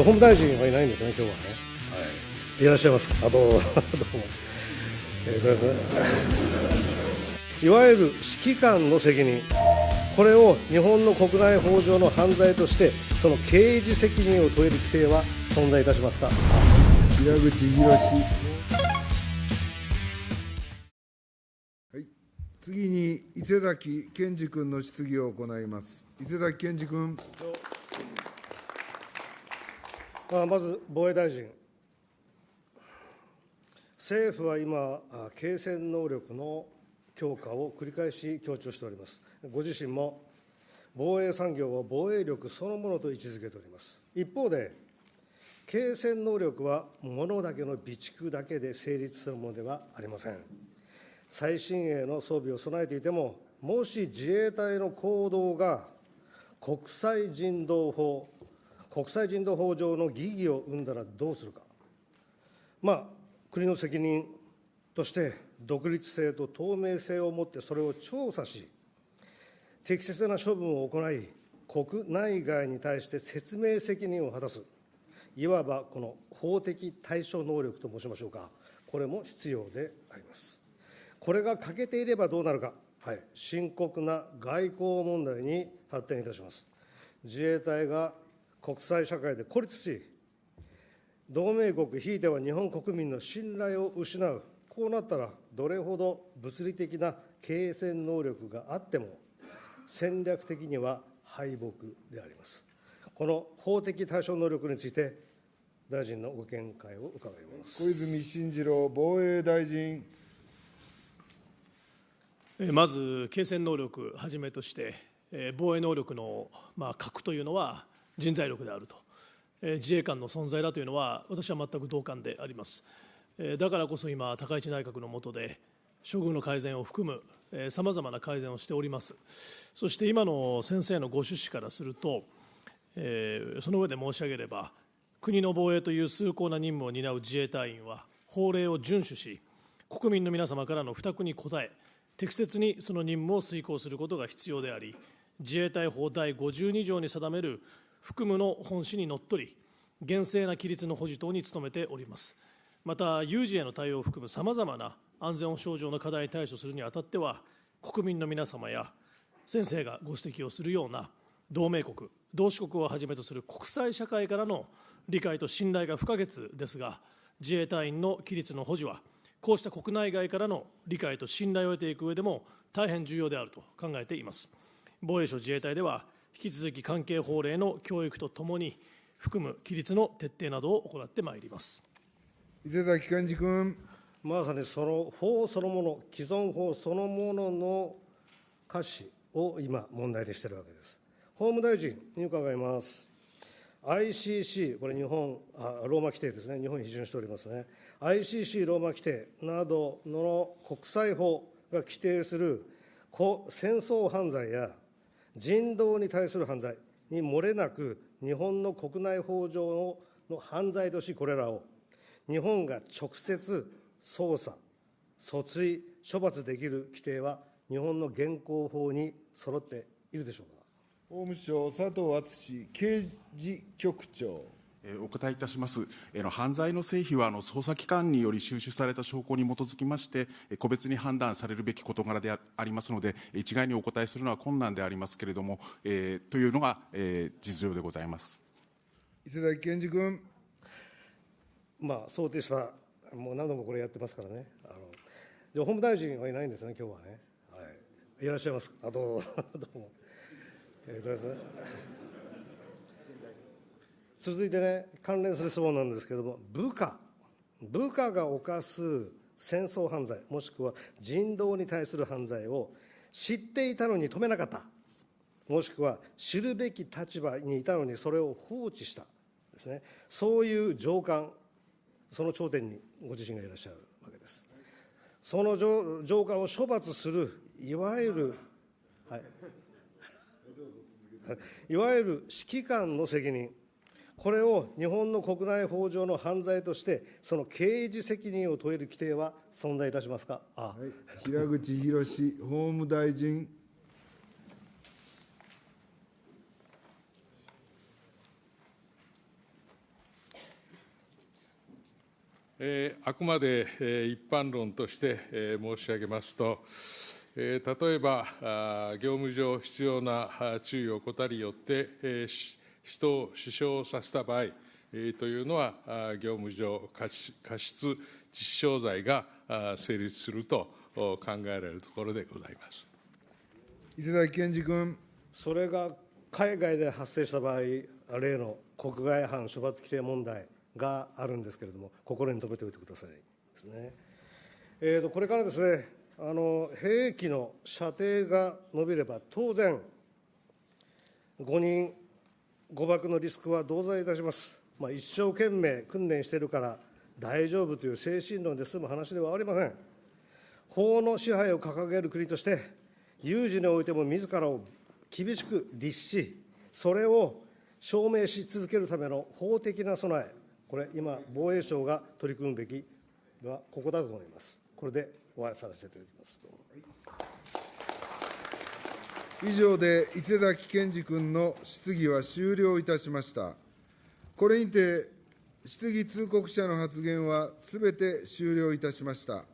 法務大臣はいないんですね、今日はね。はい、いらっしゃいます。どうも。いわゆる指揮官の責任、これを日本の国内法上の犯罪として、その刑事責任を問える規定は存在いたしますか。平口宏。はい、次に伊勢崎健二君の質疑を行います。伊勢崎健二君。まず防衛大臣、政府は今、継戦能力の強化を繰り返し強調しております。ご自身も防衛産業を防衛力そのものと位置づけております。一方で、継戦能力は物だけの備蓄だけで成立するものではありません。最新鋭の装備を備えていても、もし自衛隊の行動が国際人道法上の疑義を生んだらどうするか。国の責任として独立性と透明性を持ってそれを調査し、適切な処分を行い、国内外に対して説明責任を果たす、いわばこの法的対処能力と申しましょうか、これも必要であります。これが欠けていればどうなるか、深刻な外交問題に発展いたします。自衛隊が国際社会で孤立し、同盟国、ひいては日本国民の信頼を失う、こうなったら、どれほど物理的な継戦能力があっても、戦略的には敗北であります。この法的対処能力について、大臣のご見解を伺います。小泉進次郎防衛大臣。まず、継戦能力はじめとして、防衛能力の核というのは人材力であると。自衛官の存在だというのは、私は全く同感であります。だからこそ今、高市内閣の下で、処遇の改善を含むさまざまな改善をしております。そして今の先生のご趣旨からすると、その上で申し上げれば、国の防衛という崇高な任務を担う自衛隊員は、法令を遵守し、国民の皆様からの負託に応え、適切にその任務を遂行することが必要であり、自衛隊法第52条に定める服務の本旨にのっとり、厳正な規律の保持等に努めております。また、有事への対応を含むさまざまな安全保障上の課題に対処するにあたっては、国民の皆様や先生がご指摘をするような同盟国、同志国をはじめとする国際社会からの理解と信頼が不可欠ですが、自衛隊員の規律の保持は、こうした国内外からの理解と信頼を得ていく上でも大変重要であると考えています。防衛省自衛隊では、引き続き関係法令の教育とともに、含む規律の徹底などを行ってまいります。伊勢崎健二君。まさにその法そのもの、既存法そのものの瑕疵を今、問題にしているわけです。法務大臣に伺います。ICC、これローマ規定ですね、日本に批准しておりますね。ICC ローマ規定などの国際法が規定する戦争犯罪や人道に対する犯罪に漏れなく、日本の国内法上の犯罪とし、これらを日本が直接捜査、訴追、処罰できる規定は、日本の現行法に揃っているでしょうか。法務省、佐藤敦刑事局長。お答えいたします。犯罪の成否は捜査機関により収集された証拠に基づきまして、個別に判断されるべき事柄でありますので、一概にお答えするのは困難でありますけれども、というのが、実情でございます。伊勢崎健二君。想定した、もう何度もこれやってますからね。法務大臣はいないんですね、今日はね。いらっしゃいます。どうも。続いてね、関連する質問なんですけれども、部下が犯す戦争犯罪、もしくは人道に対する犯罪を知っていたのに止めなかった、もしくは知るべき立場にいたのにそれを放置したですね、そういう上官、その頂点にご自身がいらっしゃるわけです。その上官を処罰する、いわゆる指揮官の責任、これを日本の国内法上の犯罪として、その刑事責任を問える規定は存在いたしますか。平口宏法務大臣。あくまで一般論として申し上げますと、例えば業務上必要な注意を怠りよって人を死傷させた場合というのは、業務上過失致死傷罪が成立すると考えられるところでございます。伊勢崎健二君。それが海外で発生した場合、例の国外犯処罰規定問題があるんですけれども、心に留めておいてくださいですね。これからですね、兵器の射程が伸びれば、当然、誤認、誤爆のリスクは同罪いたします。一生懸命訓練しているから大丈夫という精神論で済む話ではありません。法の支配を掲げる国として、有事においても自らを厳しく律し、それを証明し続けるための法的な備え、これ、今、防衛省が取り組むべきはここだと思います。これで終わりさせていただきます。以上で伊勢崎健二君の質疑は終了いたしました。これにて質疑通告者の発言はすべて終了いたしました。